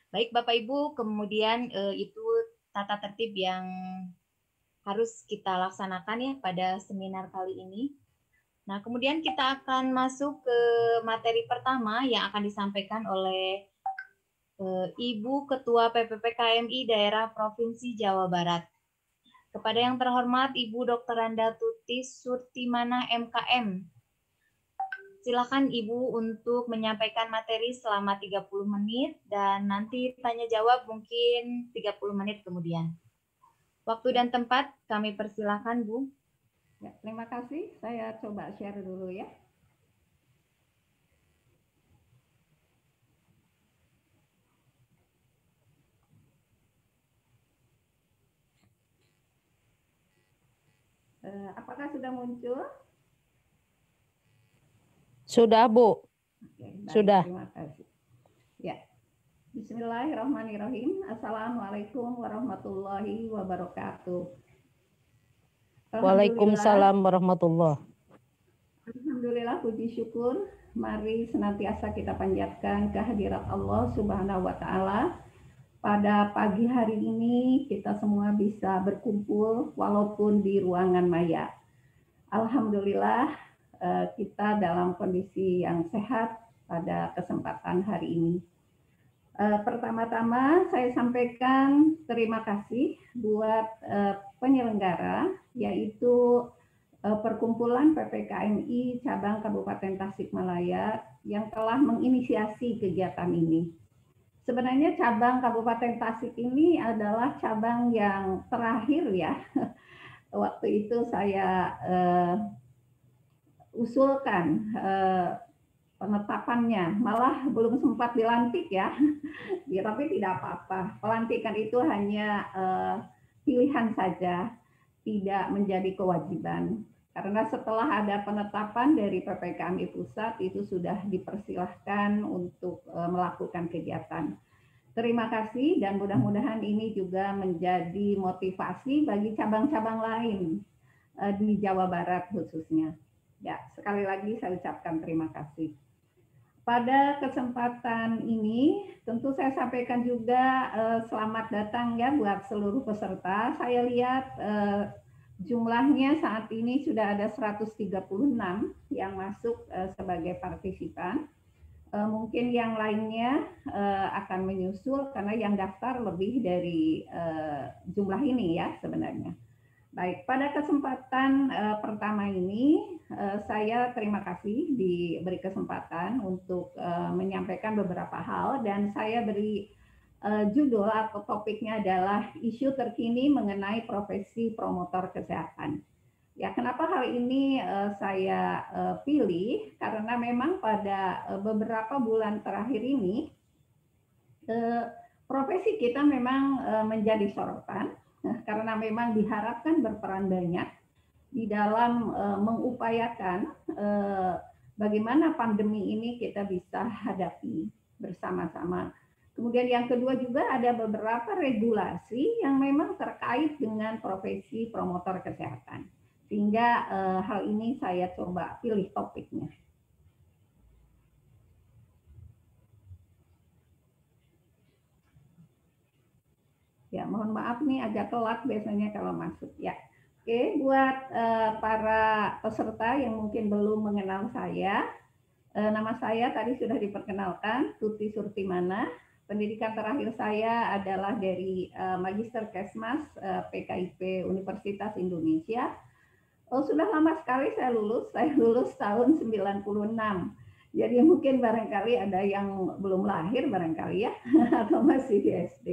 Baik Bapak Ibu, kemudian itu tata tertib yang harus kita laksanakan ya pada seminar kali ini. Nah, kemudian kita akan masuk ke materi pertama yang akan disampaikan oleh Ibu Ketua PPPKMI Daerah Provinsi Jawa Barat. Kepada yang terhormat Ibu Dr. Randa Tutis Surtimana MKM. Silakan Ibu untuk menyampaikan materi selama 30 menit dan nanti tanya jawab mungkin 30 menit kemudian. Waktu dan tempat kami persilahkan, Bu. Ya, terima kasih. Saya coba share dulu ya. Apakah sudah muncul? Sudah, Bu. Oke, baik, Sudah. terima kasih. Ya, Bismillahirrahmanirrahim. Assalamualaikum warahmatullahi wabarakatuh. Waalaikumsalam warahmatullahi. Alhamdulillah, puji syukur. Mari senantiasa kita panjatkan kehadirat Allah Subhanahu wa Ta'ala. Pada pagi hari ini kita semua bisa berkumpul walaupun di ruangan maya. Alhamdulillah kita dalam kondisi yang sehat pada kesempatan hari ini. Pertama-tama saya sampaikan terima kasih buat penyelenggara, yaitu Perkumpulan PPKMI Cabang Kabupaten Tasikmalaya yang telah menginisiasi kegiatan ini. Sebenarnya cabang Kabupaten Tasik ini adalah cabang yang terakhir ya. Waktu itu saya usulkan penetapannya, malah belum sempat dilantik ya. Ya, tapi tidak apa-apa. Pelantikan itu hanya pilihan saja, tidak menjadi kewajiban. Karena setelah ada penetapan dari PPKMI Pusat, itu sudah dipersilahkan untuk melakukan kegiatan. Terima kasih dan mudah-mudahan ini juga menjadi motivasi bagi cabang-cabang lain di Jawa Barat khususnya. Ya, sekali lagi saya ucapkan terima kasih. Pada kesempatan ini, tentu saya sampaikan juga selamat datang ya buat seluruh peserta. Saya lihat jumlahnya saat ini sudah ada 136 yang masuk sebagai partisipan. Mungkin yang lainnya akan menyusul karena yang daftar lebih dari jumlah ini ya sebenarnya. Baik, pada kesempatan pertama ini saya terima kasih diberi kesempatan untuk menyampaikan beberapa hal dan saya beri judul atau topiknya adalah isu terkini mengenai profesi promotor kesehatan. Ya, kenapa hal ini saya pilih? Karena memang pada beberapa bulan terakhir ini profesi kita memang menjadi sorotan karena memang diharapkan berperan banyak di dalam mengupayakan bagaimana pandemi ini kita bisa hadapi bersama-sama. Kemudian yang kedua juga ada beberapa regulasi yang memang terkait dengan profesi promotor kesehatan. Sehingga hal ini saya coba pilih topiknya. Ya, mohon maaf nih agak telat biasanya kalau masuk ya. Oke, buat para peserta yang mungkin belum mengenal saya, nama saya tadi sudah diperkenalkan, Tuti Surtimana. Pendidikan terakhir saya adalah dari Magister Kesmas PKIP Universitas Indonesia. Oh, sudah lama sekali saya lulus tahun 96. Jadi mungkin barangkali ada yang belum lahir barangkali ya, atau masih di SD.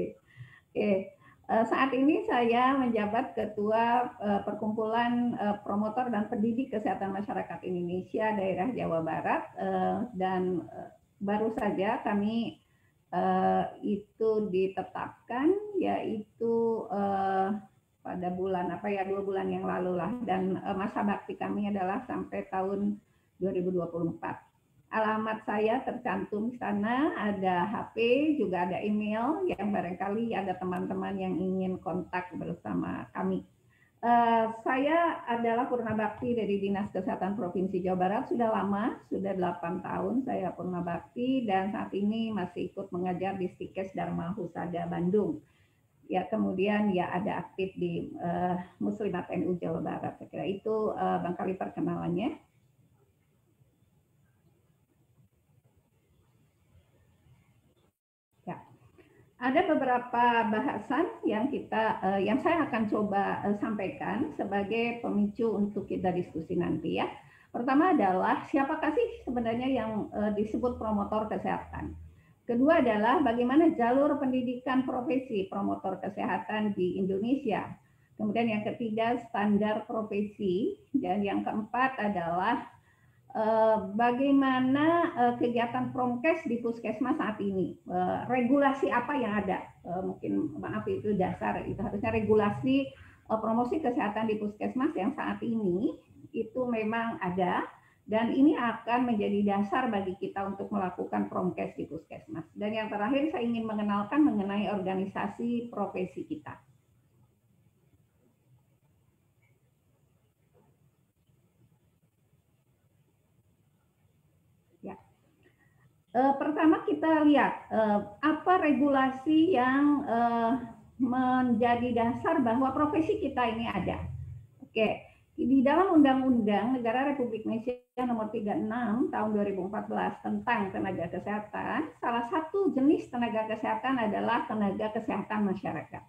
Oke, saat ini saya menjabat Ketua Perkumpulan Promotor dan Pendidik Kesehatan Masyarakat Indonesia Daerah Jawa Barat dan baru saja kami itu ditetapkan yaitu pada bulan 2 bulan yang lalu lah dan masa bakti kami adalah sampai tahun 2024. Alamat saya tercantum di sana, ada HP, juga ada email yang barangkali ada teman-teman yang ingin kontak bersama kami. Saya adalah Purna Bakti dari Dinas Kesehatan Provinsi Jawa Barat. Sudah lama, sudah 8 tahun saya Purna Bakti, dan saat ini masih ikut mengajar di Stikes Dharma Husada Bandung. Ya, kemudian ya ada aktif di Muslimat NU Jawa Barat. Saya kira itu barangkali perkenalannya. Ya. Ada beberapa bahasan yang saya akan coba sampaikan sebagai pemicu untuk kita diskusi nanti ya. Pertama adalah siapakah sih sebenarnya yang disebut promotor kesehatan. Kedua adalah bagaimana jalur pendidikan profesi promotor kesehatan di Indonesia. Kemudian yang ketiga standar profesi, dan yang keempat adalah bagaimana kegiatan promkes di puskesmas saat ini, regulasi apa yang ada, mungkin maaf itu dasar, itu harusnya regulasi promosi kesehatan di puskesmas yang saat ini itu memang ada, dan ini akan menjadi dasar bagi kita untuk melakukan promkes di puskesmas. Dan yang terakhir saya ingin mengenalkan mengenai organisasi profesi kita. Pertama kita lihat apa regulasi yang menjadi dasar bahwa profesi kita ini ada. Oke, di dalam Undang-Undang Negara Republik Indonesia Nomor 36 Tahun 2014 tentang tenaga kesehatan, salah satu jenis tenaga kesehatan adalah tenaga kesehatan masyarakat.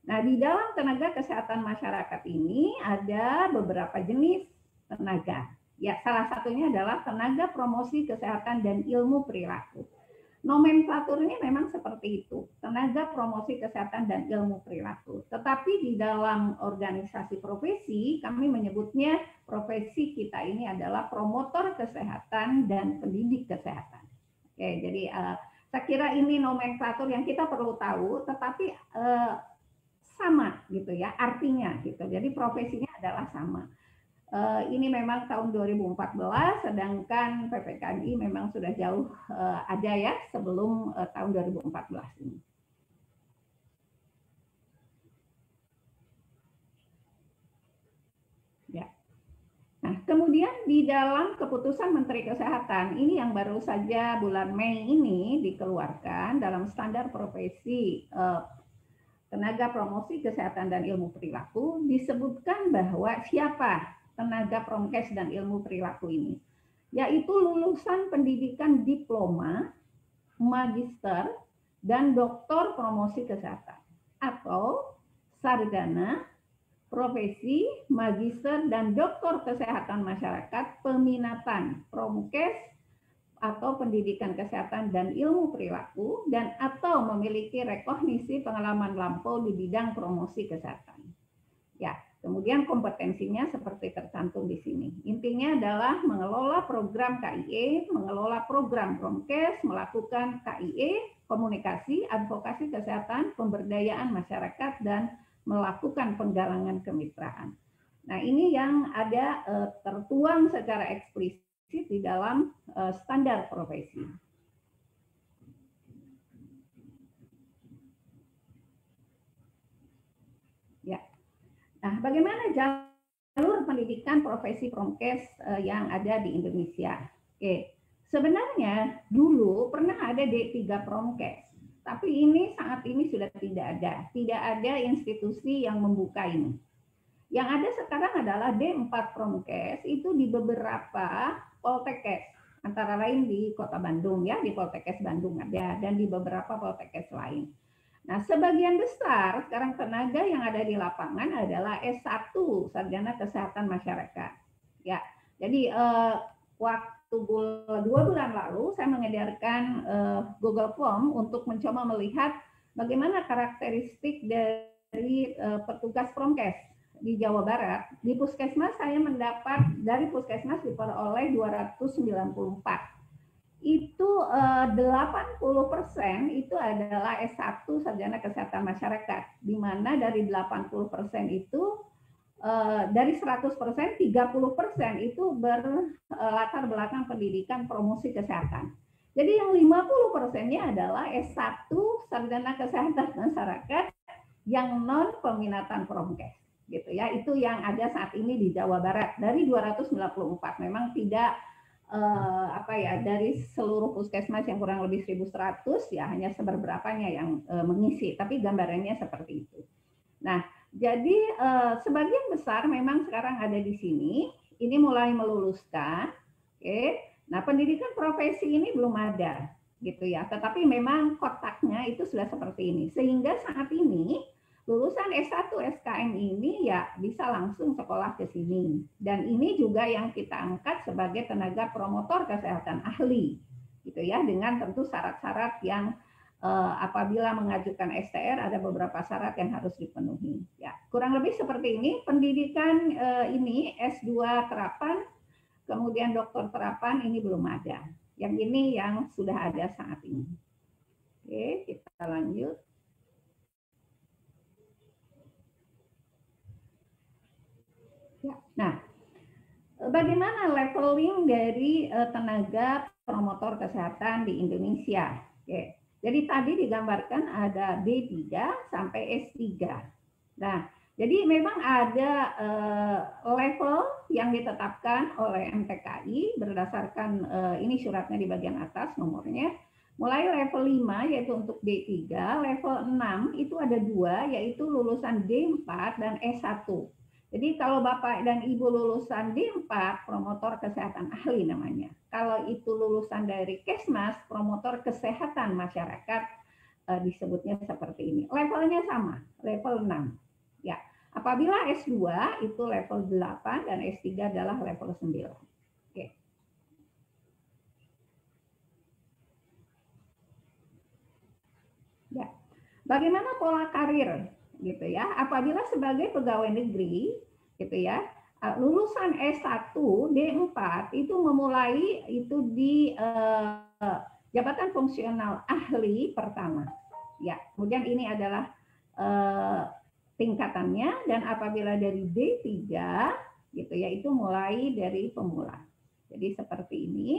Nah, di dalam tenaga kesehatan masyarakat ini ada beberapa jenis tenaga. Ya, salah satunya adalah tenaga promosi kesehatan dan ilmu perilaku. Nomenklaturnya memang seperti itu, tenaga promosi kesehatan dan ilmu perilaku. Tetapi di dalam organisasi profesi, kami menyebutnya profesi kita ini adalah promotor kesehatan dan pendidik kesehatan. Oke, jadi saya kira ini nomenklatur yang kita perlu tahu, tetapi sama gitu ya, artinya gitu. Jadi profesinya adalah sama. Ini memang tahun 2014, sedangkan PPKMI memang sudah jauh ada ya sebelum tahun 2014 ini. Ya. Nah, kemudian di dalam keputusan Menteri Kesehatan ini yang baru saja bulan Mei ini dikeluarkan dalam standar profesi tenaga promosi kesehatan dan ilmu perilaku, disebutkan bahwa siapa tenaga promkes dan ilmu perilaku ini, yaitu lulusan pendidikan diploma, magister, dan doktor promosi kesehatan, atau sarjana, profesi, magister, dan doktor kesehatan masyarakat, peminatan, promkes, atau pendidikan kesehatan dan ilmu perilaku, dan atau memiliki rekognisi pengalaman lampau di bidang promosi kesehatan. Ya, kemudian kompetensinya seperti tercantum di sini. Intinya adalah mengelola program KIE, mengelola program promkes, melakukan KIE, komunikasi, advokasi kesehatan, pemberdayaan masyarakat, dan melakukan penggalangan kemitraan. Nah, ini yang ada tertuang secara eksplisit di dalam standar profesi. Ya. Nah, bagaimana jalur pendidikan profesi promkes yang ada di Indonesia? Oke, sebenarnya dulu pernah ada D3 promkes, tapi ini saat ini sudah tidak ada. Tidak ada institusi yang membuka ini. Yang ada sekarang adalah D4 promkes itu di beberapa poltekkes, antara lain di Kota Bandung ya, di Poltekkes Bandung ada, dan di beberapa poltekkes lain. Nah, sebagian besar sekarang tenaga yang ada di lapangan adalah S1, Sarjana Kesehatan Masyarakat. Ya, jadi waktu 2 bulan lalu saya mengedarkan Google Form untuk mencoba melihat bagaimana karakteristik dari petugas promkes di Jawa Barat. Di puskesmas saya mendapat, dari puskesmas diperoleh 294. Itu 80% itu adalah S1 Sarjana Kesehatan Masyarakat, di mana dari 80% itu dari 100%, 30% itu berlatar belakang pendidikan promosi kesehatan. Jadi yang 50%-nya adalah S1 Sarjana Kesehatan Masyarakat yang non peminatan promkes. gitu ya. Itu yang ada saat ini di Jawa Barat dari 294. Memang tidak dari seluruh puskesmas yang kurang lebih 1.100 ya hanya seberberapanya yang mengisi, tapi gambarannya seperti itu. Nah, jadi sebagian besar memang sekarang ada di sini, ini mulai meluluskan, oke. Nah, pendidikan profesi ini belum ada, gitu ya. Tetapi memang kotaknya itu sudah seperti ini, sehingga saat ini lulusan S1 SKM ini ya bisa langsung sekolah ke sini. Dan ini juga yang kita angkat sebagai tenaga promotor kesehatan ahli, gitu ya, dengan tentu syarat-syarat yang apabila mengajukan STR ada beberapa syarat yang harus dipenuhi. Ya, kurang lebih seperti ini pendidikan ini S2 terapan, kemudian doktor terapan ini belum ada. Yang ini yang sudah ada saat ini. Oke, kita lanjut. Ya, nah, bagaimana leveling dari tenaga promotor kesehatan di Indonesia? Oke. Jadi tadi digambarkan ada D3 sampai S3. Nah, jadi memang ada level yang ditetapkan oleh MTKI berdasarkan ini suratnya di bagian atas nomornya. Mulai level 5 yaitu untuk D3, level 6 itu ada 2 yaitu lulusan D4 dan S1. Jadi kalau Bapak dan Ibu lulusan D4, promotor kesehatan ahli namanya. Kalau itu lulusan dari Kesmas, promotor kesehatan masyarakat, disebutnya seperti ini. Levelnya sama, level 6. Ya, apabila S2 itu level 8 dan S3 adalah level 9. Oke. Ya. Bagaimana pola karir? Gitu ya. Apabila sebagai pegawai negeri, gitu ya, lulusan S1 D4 itu memulai itu di jabatan fungsional ahli pertama. Ya, kemudian ini adalah tingkatannya, dan apabila dari D3 gitu ya itu mulai dari pemula. Jadi seperti ini,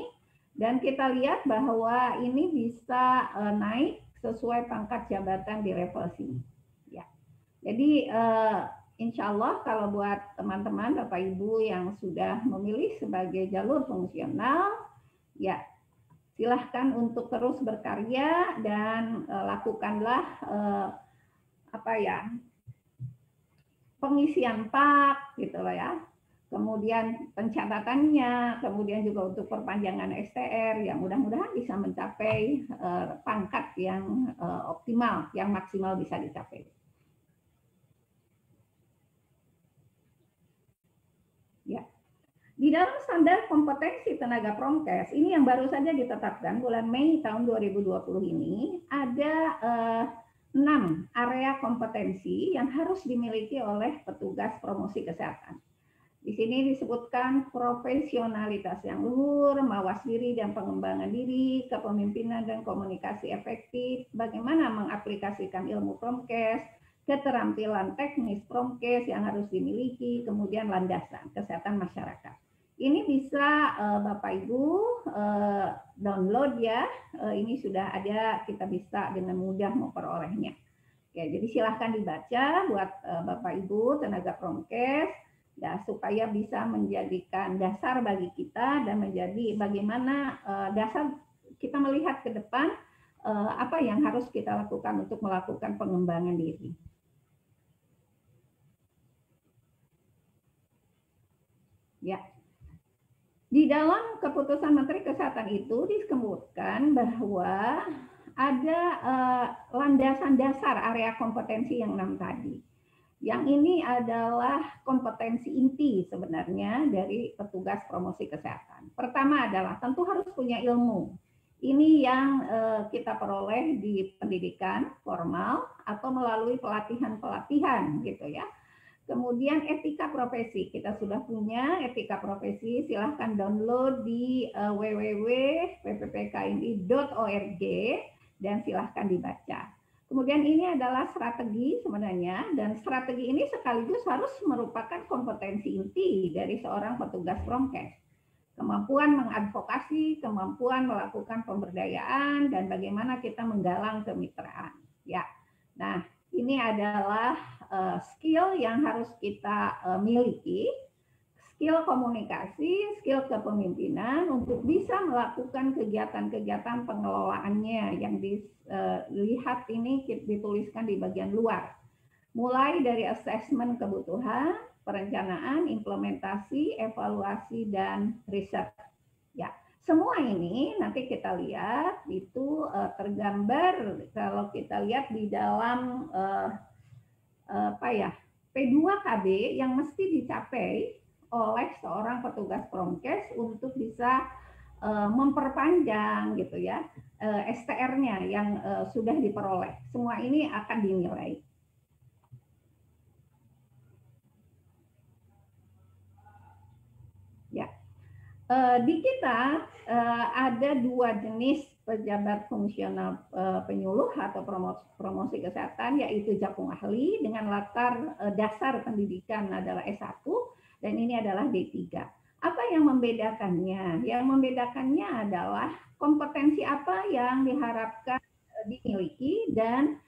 dan kita lihat bahwa ini bisa naik sesuai pangkat jabatan di level sini. Ya. Jadi insya Allah kalau buat teman-teman Bapak Ibu yang sudah memilih sebagai jalur fungsional, ya silahkan untuk terus berkarya dan lakukanlah pengisian PAK gitu loh ya. Kemudian pencatatannya, kemudian juga untuk perpanjangan STR yang mudah-mudahan bisa mencapai pangkat yang optimal, yang maksimal bisa dicapai. Ya. Di dalam standar kompetensi tenaga promkes, ini yang baru saja ditetapkan bulan Mei tahun 2020 ini, ada 6 area kompetensi yang harus dimiliki oleh petugas promosi kesehatan. Di sini disebutkan profesionalitas yang luhur, mawas diri dan pengembangan diri, kepemimpinan dan komunikasi efektif, bagaimana mengaplikasikan ilmu promkes, keterampilan teknis promkes yang harus dimiliki, kemudian landasan kesehatan masyarakat. Ini bisa Bapak Ibu download ya, ini sudah ada, kita bisa dengan mudah memperolehnya. Ya, jadi silahkan dibaca buat Bapak Ibu tenaga promkes, ya supaya bisa menjadikan dasar bagi kita dan menjadi bagaimana dasar kita melihat ke depan apa yang harus kita lakukan untuk melakukan pengembangan diri. Ya. Di dalam keputusan Menteri Kesehatan itu disebutkan bahwa ada landasan dasar area kompetensi yang 6 tadi. Yang ini adalah kompetensi inti sebenarnya dari petugas promosi kesehatan. Pertama adalah tentu harus punya ilmu. Ini yang kita peroleh di pendidikan formal atau melalui pelatihan-pelatihan gitu ya. Kemudian etika profesi, kita sudah punya etika profesi, silahkan download di www.pppkmi.org dan silahkan dibaca. Kemudian ini adalah strategi sebenarnya, dan strategi ini sekaligus harus merupakan kompetensi inti dari seorang petugas promkes. Kemampuan mengadvokasi, kemampuan melakukan pemberdayaan, dan bagaimana kita menggalang kemitraan. Ya, nah ini adalah skill yang harus kita miliki, skill komunikasi, skill kepemimpinan untuk bisa melakukan kegiatan-kegiatan pengelolaannya yang dilihat ini dituliskan di bagian luar. Mulai dari asesmen kebutuhan, perencanaan, implementasi, evaluasi, dan riset. Ya, semua ini nanti kita lihat itu tergambar kalau kita lihat di dalam P2KB yang mesti dicapai oleh seorang petugas promkes untuk bisa memperpanjang gitu ya STR-nya yang sudah diperoleh. Semua ini akan dinilai. Ya, di kita ada dua jenis pejabat fungsional penyuluh atau promosi kesehatan, yaitu Japung Ahli dengan latar dasar pendidikan adalah S1 dan ini adalah D3. Apa yang membedakannya? Yang membedakannya adalah kompetensi apa yang diharapkan dimiliki dan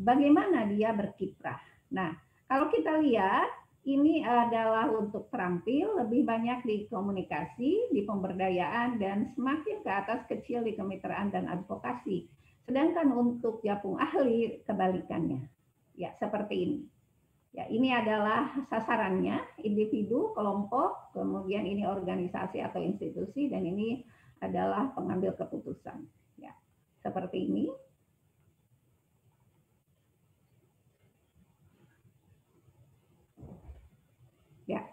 bagaimana dia berkiprah. Nah, kalau kita lihat ini adalah untuk terampil, lebih banyak di komunikasi, di pemberdayaan, dan semakin ke atas kecil di kemitraan dan advokasi. Sedangkan untuk Japung Ahli kebalikannya. Ya, seperti ini. Ya, ini adalah sasarannya, individu, kelompok, kemudian ini organisasi atau institusi, dan ini adalah pengambil keputusan. Ya, seperti ini. Ya,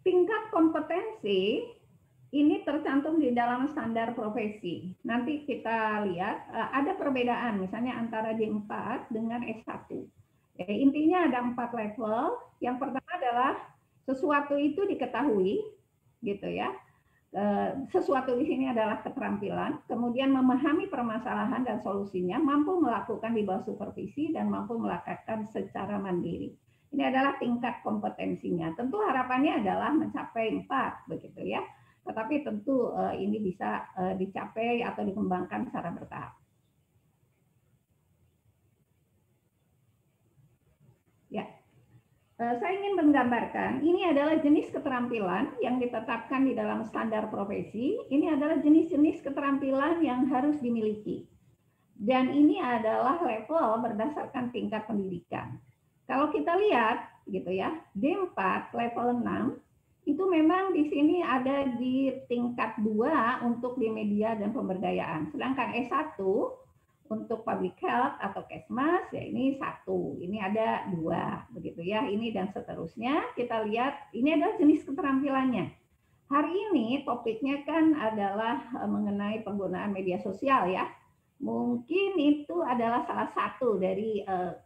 tingkat kompetensi ini tercantum di dalam standar profesi. Nanti kita lihat ada perbedaan misalnya antara D4 dengan S1. Ya, intinya ada 4 level. Yang pertama adalah sesuatu itu diketahui, gitu ya. Sesuatu di sini adalah keterampilan, kemudian memahami permasalahan dan solusinya, mampu melakukan di bawah supervisi dan mampu melakukan secara mandiri. Ini adalah tingkat kompetensinya. Tentu harapannya adalah mencapai 4, begitu ya. Tetapi tentu ini bisa dicapai atau dikembangkan secara bertahap. Ya, saya ingin menggambarkan, ini adalah jenis keterampilan yang ditetapkan di dalam standar profesi. Ini adalah jenis-jenis keterampilan yang harus dimiliki. Dan ini adalah level berdasarkan tingkat pendidikan. Kalau kita lihat gitu ya, D4 level 6 itu memang di sini ada di tingkat 2 untuk di media dan pemberdayaan. Sedangkan S1 untuk public health atau Kesmas ya ini 1. Ini ada 2 begitu ya. Ini dan seterusnya. Kita lihat ini adalah jenis keterampilannya. Hari ini topiknya kan adalah mengenai penggunaan media sosial ya. Mungkin itu adalah salah satu dari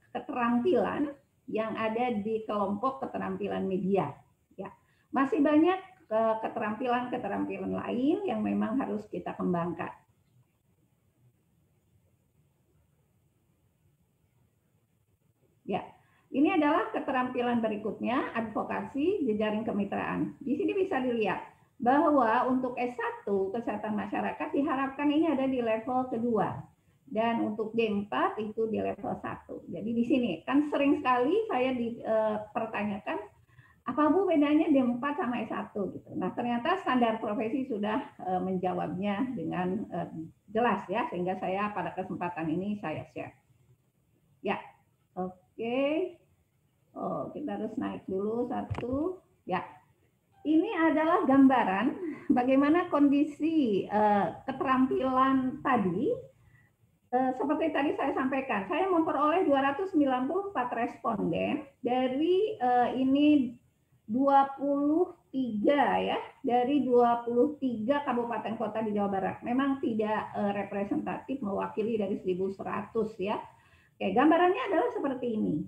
keterampilan yang ada di kelompok keterampilan media. Ya, masih banyak keterampilan-keterampilan lain yang memang harus kita kembangkan. Ya, ini adalah keterampilan berikutnya, advokasi, jejaring kemitraan. Di sini bisa dilihat bahwa untuk S1 kesehatan masyarakat diharapkan ini ada di level kedua. Dan untuk D4 itu di level 1. Jadi di sini kan sering sekali saya dipertanyakan, apa Bu bedanya D4 sama S1 gitu. Nah, ternyata standar profesi sudah menjawabnya dengan jelas ya, sehingga saya pada kesempatan ini saya share. Ya, oke. Oh, kita harus naik dulu satu. Ya. Ini adalah gambaran bagaimana kondisi keterampilan tadi. Seperti tadi saya sampaikan, saya memperoleh 294 responden dari ini 23 ya, dari 23 kabupaten kota di Jawa Barat. Memang tidak representatif mewakili dari 1.100 ya. Oke, gambarannya adalah seperti ini.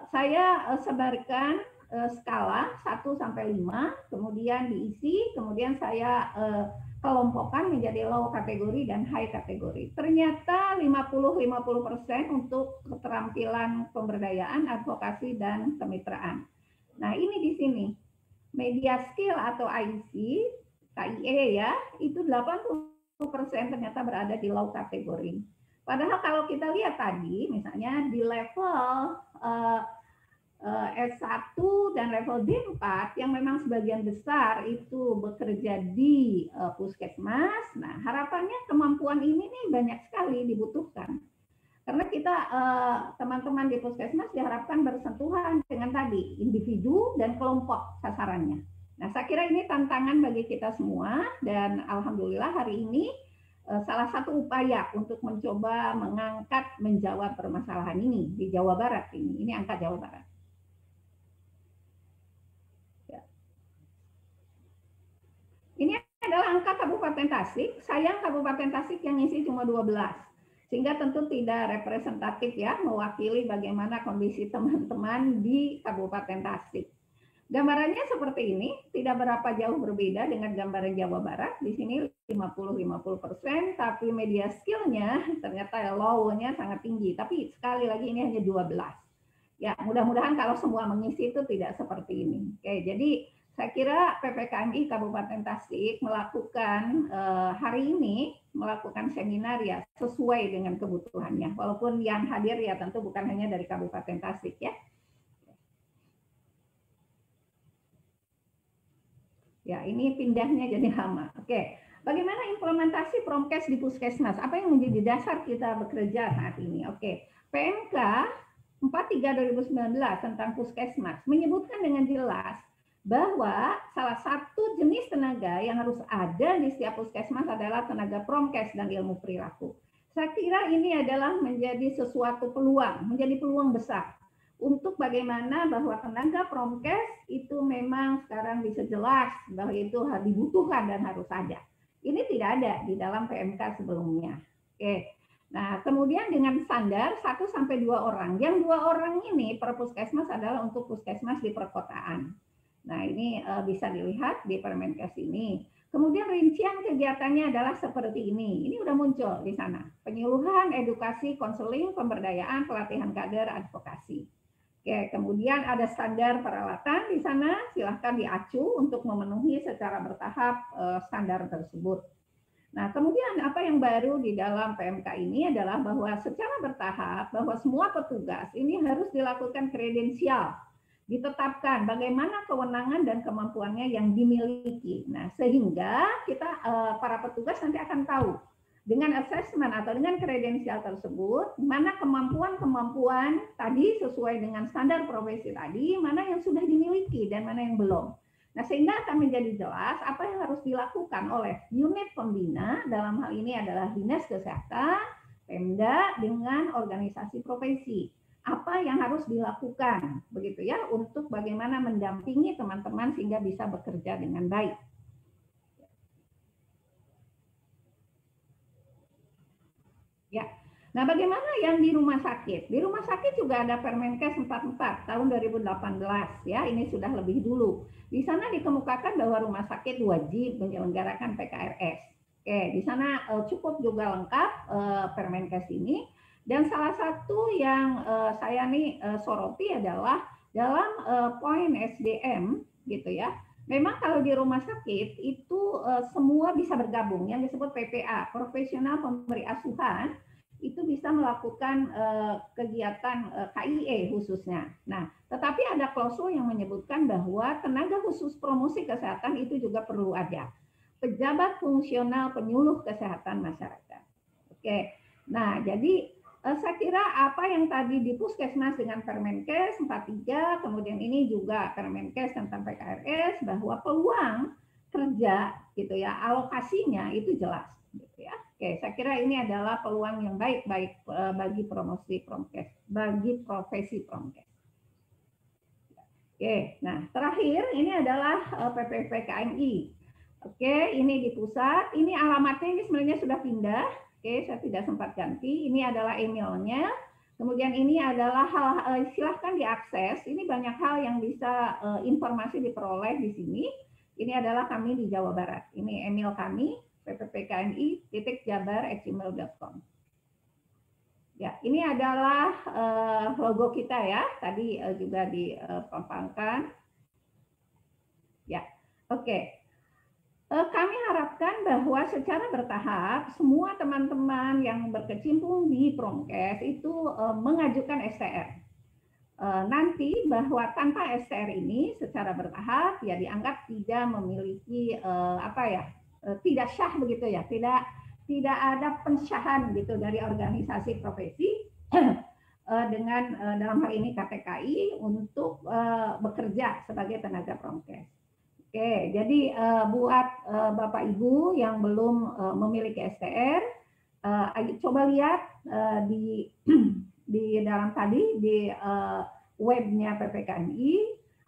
Saya sebarkan skala 1 sampai 5, kemudian diisi, kemudian saya kelompokkan menjadi low kategori dan high kategori. Ternyata 50-50% untuk keterampilan pemberdayaan, advokasi, dan kemitraan. Nah, ini di sini. Media skill atau IC, KIE ya, itu 80% ternyata berada di low kategori. Padahal kalau kita lihat tadi, misalnya di level S1 dan level D4 yang memang sebagian besar itu bekerja di puskesmas, nah harapannya kemampuan ini nih banyak sekali dibutuhkan. Karena kita teman-teman di puskesmas diharapkan bersentuhan dengan tadi individu dan kelompok sasarannya. Nah, saya kira ini tantangan bagi kita semua dan alhamdulillah hari ini salah satu upaya untuk mencoba mengangkat menjawab permasalahan ini di Jawa Barat ini angka Jawa Barat. Ya. Ini adalah angka Kabupaten Tasik. Sayang Kabupaten Tasik yang ngisi cuma 12. Sehingga tentu tidak representatif ya, mewakili bagaimana kondisi teman-teman di Kabupaten Tasik. Gambarannya seperti ini, tidak berapa jauh berbeda dengan gambaran Jawa Barat. Di sini 50-50%, tapi media skill-nya ternyata low-nya sangat tinggi. Tapi sekali lagi ini hanya 12. Ya, mudah-mudahan kalau semua mengisi itu tidak seperti ini. Oke, jadi saya kira PPKMI Kabupaten Tasik melakukan hari ini melakukan seminar ya sesuai dengan kebutuhannya. Walaupun yang hadir ya tentu bukan hanya dari Kabupaten Tasik ya. Ya, ini pindahnya jadi lama. Oke, bagaimana implementasi Promkes di Puskesmas? Apa yang menjadi dasar kita bekerja saat ini? Oke, PMK 43/2019 tentang Puskesmas menyebutkan dengan jelas bahwa salah satu jenis tenaga yang harus ada di setiap puskesmas adalah tenaga promkes dan ilmu perilaku. Saya kira ini adalah menjadi sesuatu peluang, menjadi peluang besar untuk bagaimana bahwa tenaga promkes itu memang sekarang bisa jelas bahwa itu dibutuhkan dan harus ada. Ini tidak ada di dalam PMK sebelumnya. Oke. Nah, kemudian dengan standar 1-2 orang. Yang 2 orang ini per puskesmas adalah untuk puskesmas di perkotaan. Nah, ini bisa dilihat di Permenkes ini. Kemudian rincian kegiatannya adalah seperti ini. Ini udah muncul di sana. Penyuluhan, edukasi, konseling, pemberdayaan, pelatihan kader, advokasi. Oke, kemudian ada standar peralatan di sana. Silahkan diacu untuk memenuhi secara bertahap standar tersebut. Nah, kemudian apa yang baru di dalam PMK ini adalah bahwa secara bertahap bahwa semua petugas ini harus dilakukan kredensial, ditetapkan bagaimana kewenangan dan kemampuannya yang dimiliki. Nah, sehingga kita para petugas nanti akan tahu dengan assessment atau dengan kredensial tersebut mana kemampuan-kemampuan tadi sesuai dengan standar profesi tadi, mana yang sudah dimiliki dan mana yang belum. Nah, sehingga akan menjadi jelas apa yang harus dilakukan oleh unit pembina, dalam hal ini adalah Dinas Kesehatan, Pemda dengan organisasi profesi. Apa yang harus dilakukan begitu ya untuk bagaimana mendampingi teman-teman sehingga bisa bekerja dengan baik. Ya. Nah, bagaimana yang di rumah sakit? Di rumah sakit juga ada Permenkes 44 tahun 2018 ya, ini sudah lebih dulu. Di sana dikemukakan bahwa rumah sakit wajib menyelenggarakan PKRS. Oke, di sana cukup juga lengkap Permenkes ini. Dan salah satu yang saya nih soroti adalah dalam poin SDM gitu ya. Memang kalau di rumah sakit itu semua bisa bergabung yang disebut PPA, profesional pemberi asuhan, itu bisa melakukan kegiatan KIE khususnya. Nah, tetapi ada klausul yang menyebutkan bahwa tenaga khusus promosi kesehatan itu juga perlu ada. Pejabat fungsional penyuluh kesehatan masyarakat. Oke. Nah, jadi saya kira apa yang tadi di Puskesmas dengan Permenkes 43, kemudian ini juga Permenkes tentang PKRS, bahwa peluang kerja gitu ya, alokasinya itu jelas gitu ya. Oke, saya kira ini adalah peluang yang baik bagi promosi promkes, bagi profesi promkes. Oke, nah terakhir ini adalah PPPKMI. Oke, ini di pusat, ini alamatnya ini sebenarnya sudah pindah. Oke, saya tidak sempat ganti. Ini adalah emailnya. Kemudian ini adalah hal silahkan diakses. Ini banyak hal yang bisa informasi diperoleh di sini. Ini adalah kami di Jawa Barat. Ini email kami pppkmi.jabar@gmail.com. Ya, ini adalah logo kita ya. Tadi juga dipampangkan. Ya, oke. Kami harapkan bahwa secara bertahap semua teman-teman yang berkecimpung di Promkes itu mengajukan STR. Nanti bahwa tanpa STR ini secara bertahap ya dianggap tidak memiliki tidak syah begitu ya, tidak ada pensyahan gitu dari organisasi profesi dengan dalam hal ini KTKI untuk bekerja sebagai tenaga Promkes. Oke, jadi buat Bapak Ibu yang belum memiliki STR, coba lihat di dalam tadi di webnya PPKMI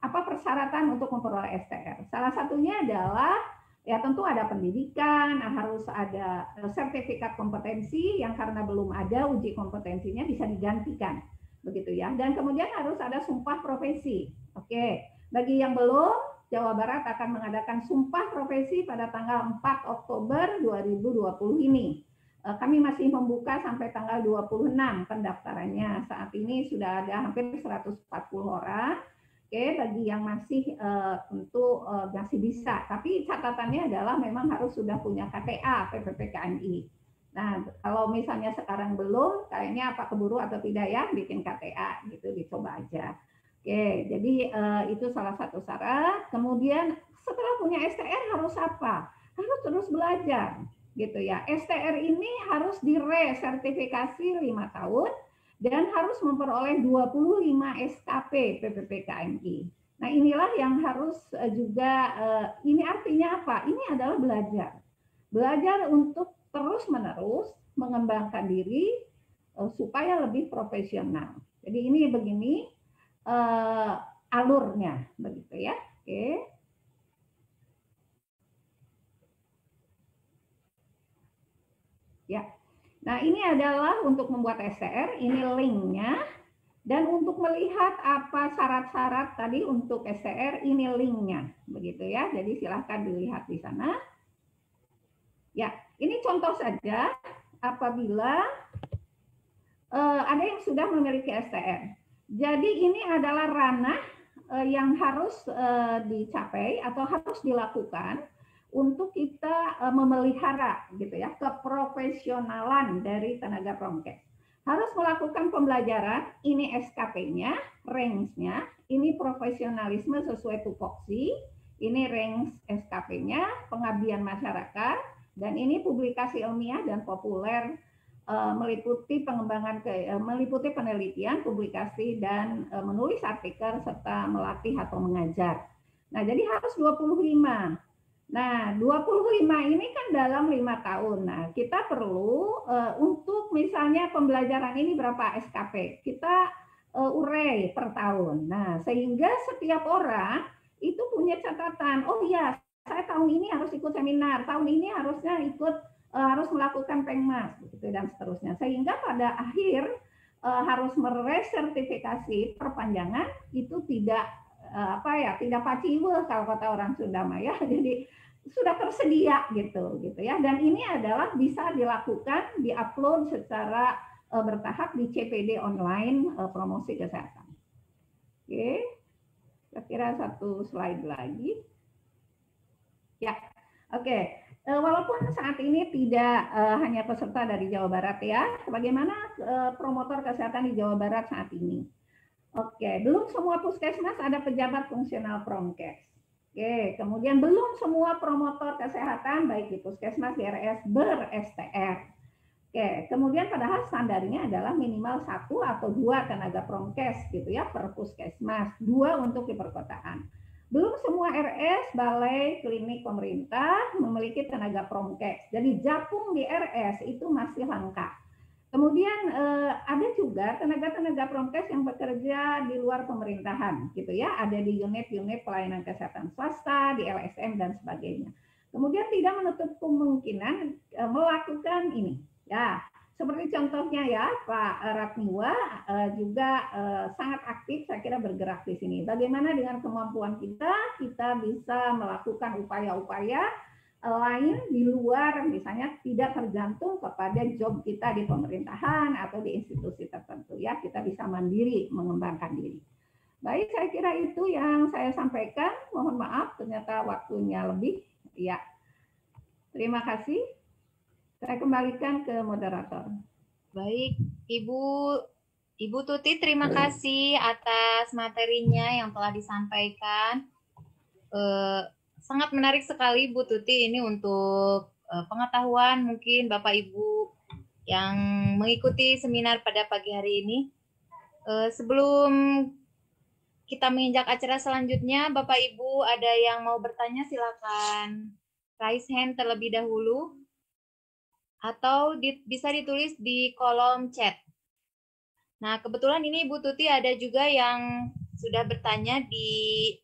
apa persyaratan untuk memperoleh STR. Salah satunya adalah ya tentu ada pendidikan, harus ada sertifikat kompetensi yang karena belum ada uji kompetensinya bisa digantikan, begitu ya. Dan kemudian harus ada sumpah profesi. Oke, bagi yang belum, Jawa Barat akan mengadakan sumpah profesi pada tanggal 4 Oktober 2020 ini. Kami masih membuka sampai tanggal 26 pendaftarannya. Saat ini sudah ada hampir 140 orang. Oke, bagi yang masih tentu masih bisa. Tapi catatannya adalah memang harus sudah punya KTA PPPKMI. Nah, kalau misalnya sekarang belum, kayaknya apa keburu atau tidak ya bikin KTA gitu, dicoba aja. Oke, jadi itu salah satu syarat. Kemudian setelah punya STR harus apa? Harus terus belajar, gitu ya. STR ini harus diresertifikasi 5 tahun dan harus memperoleh 25 SKP PPPKMI. Nah, inilah yang harus juga ini artinya apa? Ini adalah belajar. Belajar untuk terus-menerus mengembangkan diri supaya lebih profesional. Jadi ini begini alurnya begitu ya. Oke. Ya. Nah, ini adalah untuk membuat STR, ini linknya. Dan untuk melihat apa syarat-syarat tadi untuk STR, ini linknya, begitu ya. Jadi silahkan dilihat di sana. Ya, ini contoh saja apabila ada yang sudah memiliki STR. Jadi ini adalah ranah yang harus dicapai atau harus dilakukan untuk kita memelihara gitu ya keprofesionalan dari tenaga Promkes. Harus melakukan pembelajaran, ini SKP-nya, range-nya, ini profesionalisme sesuai tupoksi, ini range SKP-nya, pengabdian masyarakat, dan ini publikasi ilmiah dan populer meliputi meliputi penelitian, publikasi, dan menulis artikel serta melatih atau mengajar. Nah, jadi harus 25. Nah, 25 ini kan dalam 5 tahun. Nah, kita perlu untuk misalnya pembelajaran ini berapa SKP? Kita urai per tahun. Nah, sehingga setiap orang itu punya catatan. Oh iya, saya tahun ini harus ikut seminar, tahun ini harusnya ikut harus melakukan pengmas gitu dan seterusnya, sehingga pada akhir harus meresertifikasi perpanjangan itu tidak tidak paciwe kalau kata orang Sunda ya, jadi sudah tersedia gitu ya. Dan ini adalah bisa dilakukan diupload secara bertahap di CPD online promosi kesehatan. Oke, saya kira satu slide lagi ya. Oke. Walaupun saat ini tidak hanya peserta dari Jawa Barat ya, bagaimana promotor kesehatan di Jawa Barat saat ini? Oke, belum semua puskesmas ada pejabat fungsional Promkes. Oke, kemudian belum semua promotor kesehatan baik di puskesmas, di RS ber-STR. Oke, kemudian padahal standarnya adalah minimal 1 atau 2 tenaga Promkes gitu ya per puskesmas, 2 untuk di perkotaan. Belum semua RS, balai, klinik pemerintah memiliki tenaga Promkes. Jadi japung di RS itu masih langka. Kemudian ada juga tenaga-tenaga Promkes yang bekerja di luar pemerintahan, gitu ya. Ada di unit-unit pelayanan kesehatan swasta, di LSM dan sebagainya. Kemudian tidak menutup kemungkinan melakukan ini, ya. Seperti contohnya ya Pak Ratniwa juga sangat aktif saya kira bergerak di sini. Bagaimana dengan kemampuan kita bisa melakukan upaya-upaya lain di luar misalnya tidak tergantung kepada job kita di pemerintahan atau di institusi tertentu ya, kita bisa mandiri mengembangkan diri. Baik, saya kira itu yang saya sampaikan. Mohon maaf ternyata waktunya lebih ya. Terima kasih. Saya kembalikan ke moderator. Baik, Ibu Tuti, terima kasih atas materinya yang telah disampaikan. Sangat menarik sekali Bu Tuti ini untuk pengetahuan mungkin Bapak Ibu yang mengikuti seminar pada pagi hari ini. Sebelum kita menginjak acara selanjutnya, Bapak Ibu ada yang mau bertanya silakan raise hand terlebih dahulu atau bisa ditulis di kolom chat. Nah, kebetulan ini Bu Tuti ada juga yang sudah bertanya di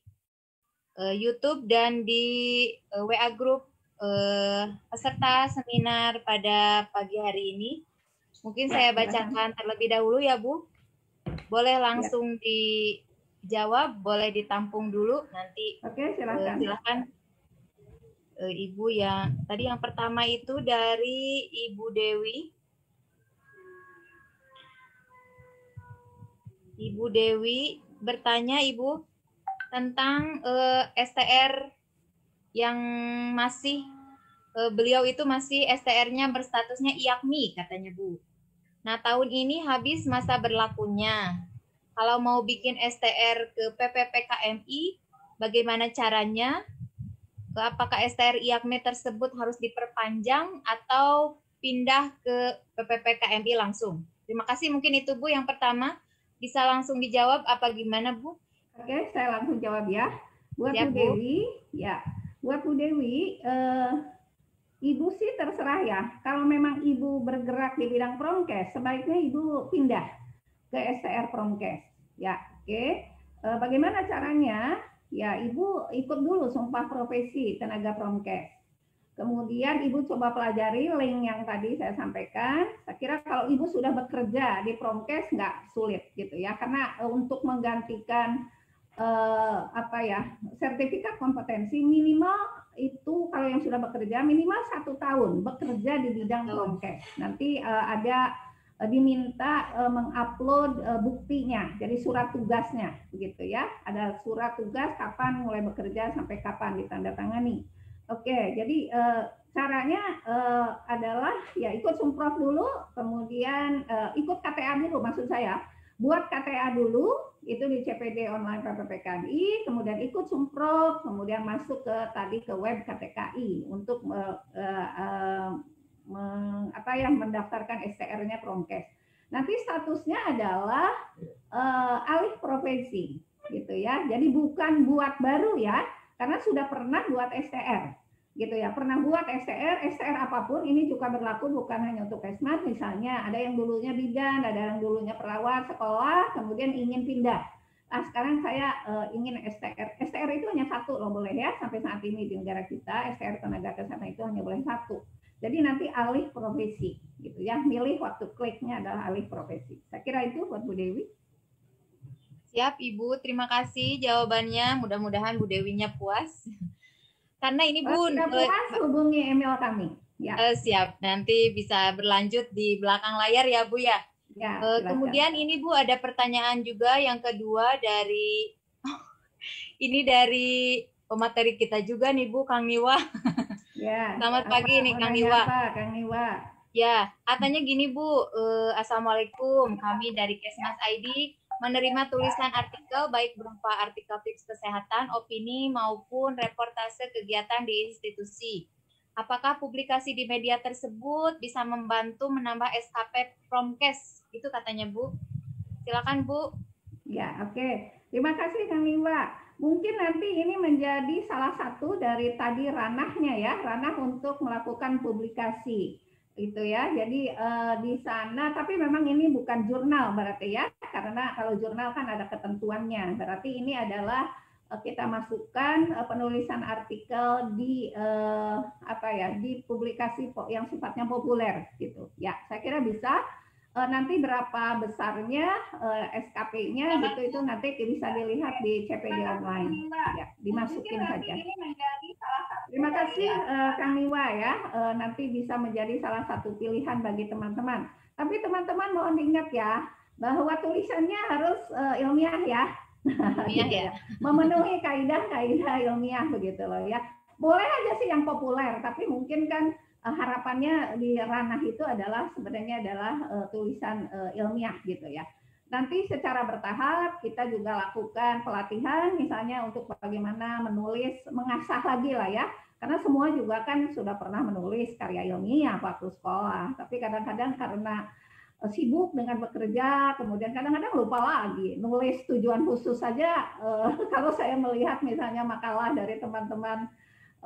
YouTube dan di WA Group peserta seminar pada pagi hari ini. Mungkin saya bacakan terlebih dahulu ya Bu. Boleh langsung dijawab, boleh ditampung dulu nanti. Oke, silakan. Silakan Ibu yang tadi yang pertama itu dari Ibu Dewi. Ibu Dewi bertanya Ibu tentang STR yang masih beliau itu masih STR-nya berstatusnya IAKMI katanya Bu. Nah, tahun ini habis masa berlakunya. Kalau mau bikin STR ke PPPKMI, bagaimana caranya? Apakah STR IAKMI tersebut harus diperpanjang atau pindah ke PPPKMI langsung? Terima kasih, mungkin itu Bu yang pertama. Bisa langsung dijawab apa gimana Bu? Oke, saya langsung jawab ya. Buat Siap, Bu Dewi, ya. Buat Bu Dewi, Ibu sih terserah ya. Kalau memang Ibu bergerak di bidang promkes, sebaiknya Ibu pindah ke STR promkes. Ya, oke. Bagaimana caranya? Ya, Ibu ikut dulu sumpah profesi tenaga promkes. Kemudian Ibu coba pelajari link yang tadi saya sampaikan. Saya kira kalau Ibu sudah bekerja di promkes nggak sulit gitu ya, karena untuk menggantikan sertifikat kompetensi minimal itu kalau yang sudah bekerja minimal 1 tahun bekerja di bidang promkes. Nanti diminta mengupload buktinya, jadi surat tugasnya begitu ya. Ada surat tugas kapan mulai bekerja sampai kapan ditandatangani. Oke, jadi caranya adalah ya ikut Sumprov dulu, kemudian ikut KTA dulu, maksud saya buat KTA dulu itu di CPD online PPPKMI, kemudian ikut Sumprov, kemudian masuk ke web KTKI untuk mendaftarkan STR-nya Promkes. Nanti statusnya adalah alih profesi gitu ya. Jadi bukan buat baru ya, karena sudah pernah buat STR gitu ya, pernah buat STR apapun. Ini juga berlaku bukan hanya untuk Kesmas, misalnya ada yang dulunya bidan, ada yang dulunya perawat sekolah, kemudian ingin pindah. Nah, sekarang saya ingin STR itu hanya satu loh boleh ya, sampai saat ini di negara kita STR tenaga kesehatan itu hanya boleh satu. Jadi nanti alih profesi gitu ya, milih waktu kliknya adalah alih profesi. Saya kira itu buat Bu Dewi. Siap Ibu, terima kasih jawabannya. Mudah-mudahan Bu Dewinya puas. Karena ini Bu, puas hubungi email kami. Ya. Siap, nanti bisa berlanjut di belakang layar ya Bu ya. Ya, kemudian ini Bu ada pertanyaan juga yang kedua dari ini dari pemateri kita juga nih Bu, Kang Niwa. Ya. Selamat pagi nih Kang Niwa. Kang Niwa. Ya, katanya gini Bu, Assalamualaikum, kami dari Kesmas ID menerima tulisan artikel baik berupa artikel tips kesehatan, opini maupun reportase kegiatan di institusi. Apakah publikasi di media tersebut bisa membantu menambah SKP Promkes? Itu katanya Bu. Silakan Bu. Ya, oke. Terima kasih Kang Niwa. Mungkin nanti ini menjadi salah satu dari tadi ranahnya ya, ranah untuk melakukan publikasi. Itu ya, jadi di sana, tapi memang ini bukan jurnal berarti ya, karena kalau jurnal kan ada ketentuannya. Berarti ini adalah kita masukkan penulisan artikel di di publikasi yang sifatnya populer gitu. Ya, saya kira bisa. Nanti berapa besarnya SKP-nya gitu itu nanti bisa dilihat di CPD online. Ya, dimasukin saja. Terima kasih Kang Niwa ya. Nanti bisa menjadi salah satu pilihan bagi teman-teman. Tapi teman-teman mohon diingat ya bahwa tulisannya harus ilmiah ya. Ilmiah ya. Memenuhi kaidah-kaidah ilmiah begitu loh ya. boleh aja sih yang populer, tapi mungkin kan harapannya di ranah itu adalah sebenarnya adalah tulisan ilmiah gitu ya. Nanti secara bertahap kita juga lakukan pelatihan misalnya untuk bagaimana menulis, mengasah lagi lah ya. Karena semua juga kan sudah pernah menulis karya ilmiah waktu sekolah, tapi kadang-kadang karena sibuk dengan bekerja, kemudian kadang-kadang lupa lagi nulis tujuan khusus saja. Kalau saya melihat misalnya makalah dari teman-teman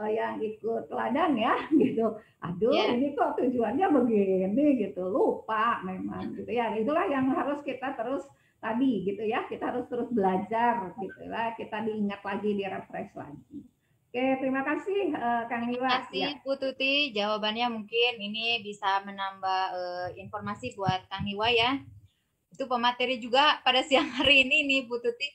yang ikut teladan ya gitu, aduh ini kok tujuannya begini gitu, lupa memang gitu ya. Itulah yang harus kita terus tadi gitu ya, kita harus terus belajar gitu lah, kita diingat lagi, direfresh lagi. Oke, terima kasih Kang Niwa. Terima kasih Ya. Bu Tuti, jawabannya mungkin ini bisa menambah informasi buat Kang Niwa ya. Itu pemateri juga pada siang hari ini nih Bu Tuti.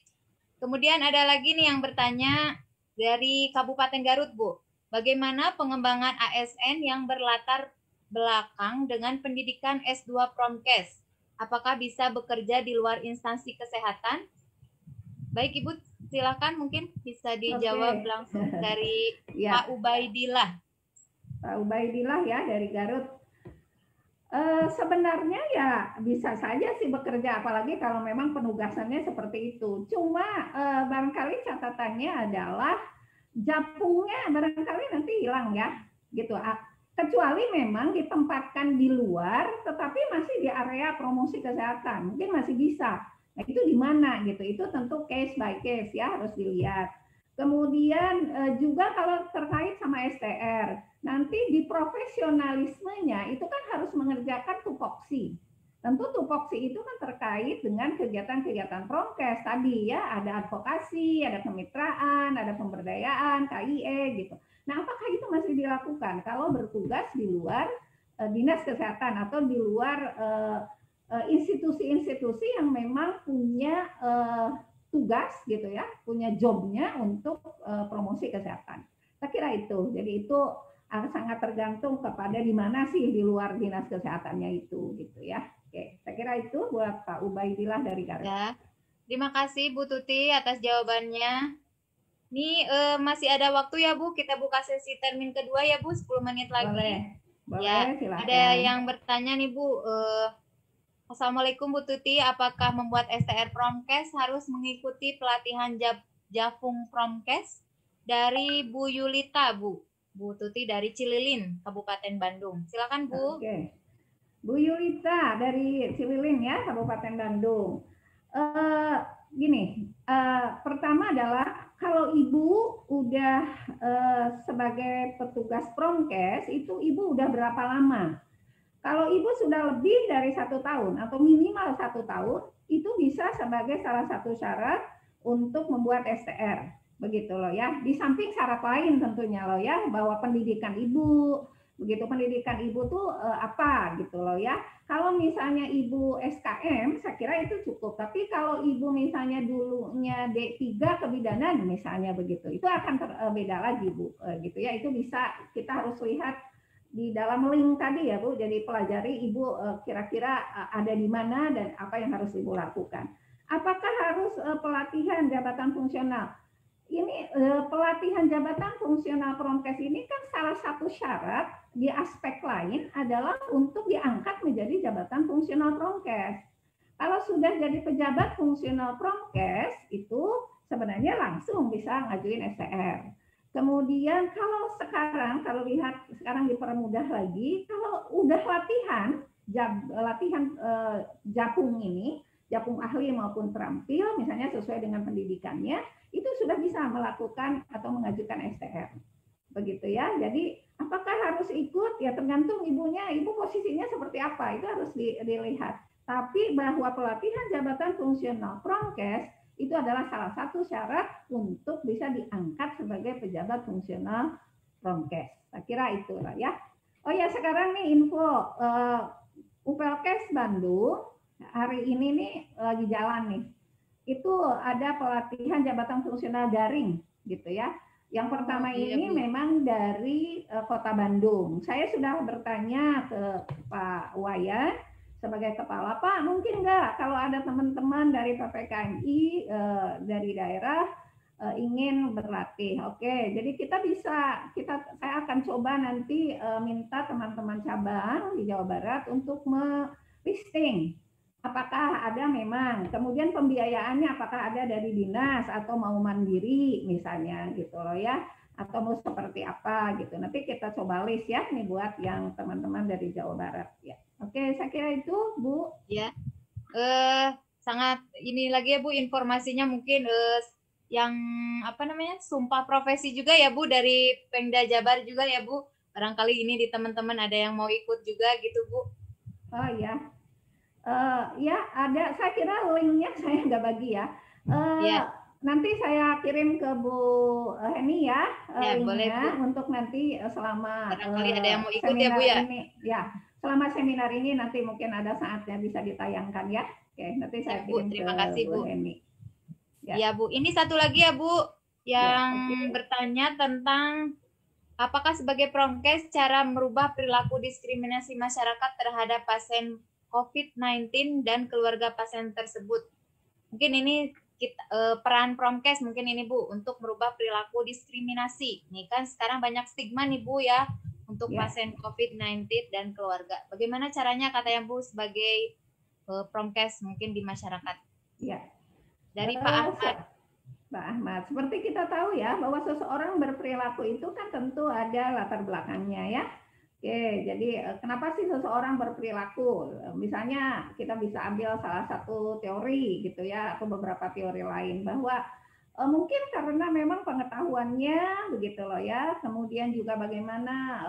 Kemudian ada lagi nih yang bertanya dari Kabupaten Garut Bu. Bagaimana pengembangan ASN yang berlatar belakang dengan pendidikan S2 Promkes? Apakah bisa bekerja di luar instansi kesehatan? Baik Ibu, silakan mungkin bisa dijawab langsung dari ya. Pak Ubaidillah. Pak Ubaidillah ya dari Garut. Sebenarnya ya bisa saja sih bekerja, apalagi kalau memang penugasannya seperti itu. Cuma barangkali catatannya adalah japungnya barangkali nanti hilang ya, gitu. Kecuali memang ditempatkan di luar, tetapi masih di area promosi kesehatan, mungkin masih bisa. Nah, itu di mana gitu? Itu tentu case by case ya, harus dilihat. Kemudian juga kalau terkait sama STR, nanti di profesionalismenya itu kan harus mengerjakan tupoksi. Tentu tupoksi itu kan terkait dengan kegiatan-kegiatan Promkes tadi ya, ada advokasi, ada kemitraan, ada pemberdayaan, KIE gitu. Nah, apakah itu masih dilakukan kalau bertugas di luar dinas kesehatan atau di luar institusi-institusi yang memang punya tugas gitu ya, punya jobnya untuk promosi kesehatan. Saya kira itu. Jadi itu sangat tergantung kepada di mana sih di luar dinas kesehatannya itu gitu ya. Oke, saya kira itu buat Pak Ubaidillah dari Garut. Ya. Terima kasih Bu Tuti atas jawabannya. Ini masih ada waktu ya Bu, kita buka sesi termin kedua ya Bu, 10 menit lagi. Boleh, ya, silakan. Ada yang bertanya nih Bu, Assalamualaikum Bu Tuti, apakah membuat STR Promkes harus mengikuti pelatihan Japung Promkes? Dari Bu Yulita Bu Tuti dari Cililin, Kabupaten Bandung. Silakan Bu. Oke. Bu Yulita dari Cililin ya, Kabupaten Bandung. Gini, pertama adalah kalau Ibu udah sebagai petugas Promkes, itu Ibu udah berapa lama? Kalau Ibu sudah lebih dari 1 tahun atau minimal 1 tahun, itu bisa sebagai salah satu syarat untuk membuat STR. Begitu loh ya. Di samping syarat lain tentunya loh ya, bahwa pendidikan Ibu, begitu pendidikan Ibu tuh apa gitu loh ya. Kalau misalnya Ibu SKM, saya kira itu cukup. Tapi kalau Ibu misalnya dulunya D3 kebidanan misalnya begitu, itu akan beda lagi Bu, gitu ya. Itu bisa kita harus lihat di dalam link tadi ya Bu, jadi pelajari Ibu kira-kira ada di mana dan apa yang harus Ibu lakukan. Apakah harus pelatihan jabatan fungsional? Ini pelatihan jabatan fungsional Promkes ini kan salah satu syarat di aspek lain adalah untuk diangkat menjadi jabatan fungsional Promkes. Kalau sudah jadi pejabat fungsional Promkes itu sebenarnya langsung bisa ngajuin STR. Kemudian kalau lihat sekarang dipermudah lagi, kalau udah latihan Japung ini, Japung ahli maupun terampil, misalnya sesuai dengan pendidikannya, itu sudah bisa melakukan atau mengajukan STR. Begitu ya. Jadi apakah harus ikut? Ya tergantung ibunya, ibu posisinya seperti apa, itu harus dilihat. Tapi bahwa pelatihan jabatan fungsional Promkes itu adalah salah satu syarat untuk bisa diangkat sebagai pejabat fungsional Promkes. Saya kira itulah ya. Oh ya, sekarang nih info UPLKes Bandung hari ini nih lagi jalan nih. Itu ada pelatihan jabatan fungsional daring gitu ya. Yang pertama ini memang dari Kota Bandung. Saya sudah bertanya ke Pak Wayan sebagai kepala, Pak mungkin nggak kalau ada teman-teman dari PPKMI dari daerah ingin berlatih. Oke, jadi saya akan coba nanti minta teman-teman cabang di Jawa Barat untuk listing apakah ada memang, kemudian pembiayaannya apakah ada dari dinas atau mau mandiri misalnya gitu loh ya, atau mau seperti apa gitu. Nanti kita coba list ya nih buat yang teman-teman dari Jawa Barat ya. Oke, saya kira itu Bu. Ya, sangat ini lagi ya Bu, informasinya mungkin yang apa namanya, sumpah profesi juga ya Bu dari Pemda Jabar juga ya Bu. Barangkali ini di teman-teman ada yang mau ikut juga gitu Bu. Oh iya. Ya ada, saya kira linknya saya nggak bagi ya. Ya. Nanti saya kirim ke Bu Heni ya, Ya boleh linknya Bu. untuk nanti selama Barangkali ada yang mau ikut ya Bu ya. Ini ya, selama seminar ini nanti mungkin ada saatnya bisa ditayangkan ya. Oke, nanti saya kirim terima ke kasih Bu Heni. Ya Bu, ini satu lagi ya Bu yang bertanya tentang apakah sebagai Promkes cara merubah perilaku diskriminasi masyarakat terhadap pasien COVID-19 dan keluarga pasien tersebut. Mungkin ini peran Promkes mungkin ini Bu untuk merubah perilaku diskriminasi. Ini kan sekarang banyak stigma nih Bu ya untuk pasien COVID-19 dan keluarga. Bagaimana caranya katanya Bu sebagai Promkes mungkin di masyarakat? Ya. Dari Pak Ahmad. Pak Ahmad, seperti kita tahu ya bahwa seseorang berperilaku itu kan tentu ada latar belakangnya ya. Oke, jadi kenapa sih seseorang berperilaku? Misalnya kita bisa ambil salah satu teori gitu ya, atau beberapa teori lain bahwa mungkin karena memang pengetahuannya begitu loh ya, kemudian juga bagaimana